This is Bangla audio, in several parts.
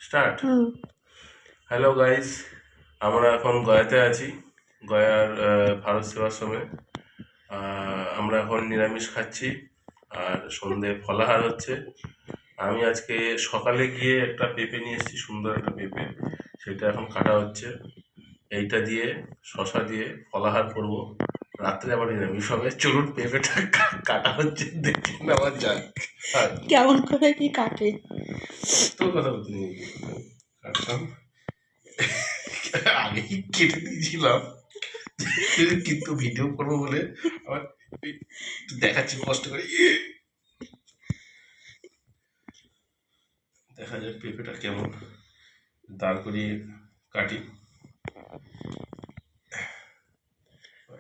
স্টার্ট। হ্যালো গাইস, আমরা এখন গয়াতে আছি, গয়ার ভারত সেবাশ্রমে। আমরা এখন নিরামিষ খাচ্ছি আর সন্ধে ফলাহার হচ্ছে। আমি আজকে সকালে গিয়ে একটা পেঁপে নিয়ে এসেছি, সুন্দর একটা পেঁপে, সেটা এখন কাটা হচ্ছে। এইটা দিয়ে শশা দিয়ে ফলাহার করব, রাত্রে আবার নিরামিষ হবে। চলুন পেঁপেটা কাটা হচ্ছে, দেখে নেওয়া যাক। কেমন করে কি কাটে? তোর কথা বলতে নিয়ে কাটতাম, আগেই কেটে দিয়েছিলাম, কিন্তু ভিডিও করবো বলে আবার দেখাচ্ছি কষ্ট করে। দেখা যাক পেঁপেটা কেমন দাঁড় করিয়ে কাটি।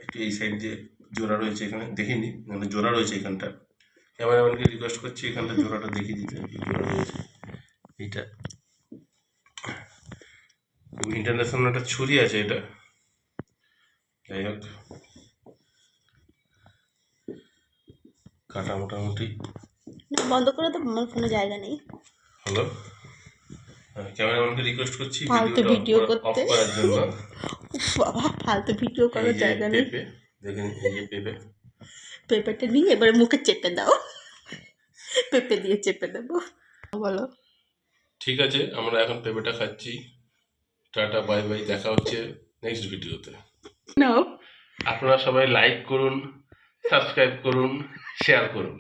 একটু এই সাইড দিয়ে জোড়া রয়েছে, এখানে দেখিনি, মানে জোড়া রয়েছে এখানটা। ক্যামেরাম্যানকে রিকোয়েস্ট করছি এখানটা জোড়াটা দেখিয়ে দিতে, জোড়া রয়েছে। এইটা ইন্টারন্যাশনাল একটা ছুরি আছে, এটা যাই হোক কাটা মোটামুটি। বন্ধ করে তো, আমার ফোনে জায়গা নেই। হ্যালো, ক্যামেরাম্যানকে রিকোয়েস্ট করছি ফালতু ভিডিও অফ করতে। করার জন্য। বাবা, ফালতু ভিডিও এই করার যে জায়গা নেই। পেঁপে দেখেন, এই যে পেঁপে। পেঁপেটা নিয়ে এবারে মুখে চেপে দাও, পেঁপে দিয়ে চেপে দেবো। বলো। ঠিক আছে, আমরা এখন পেঁপেটা খাচ্ছি। টাটা, বাই বাই, দেখা হচ্ছে নেক্সট ভিডিওতে। নাও। আপনারা সবাই লাইক করুন, সাবস্ক্রাইব করুন, শেয়ার করুন।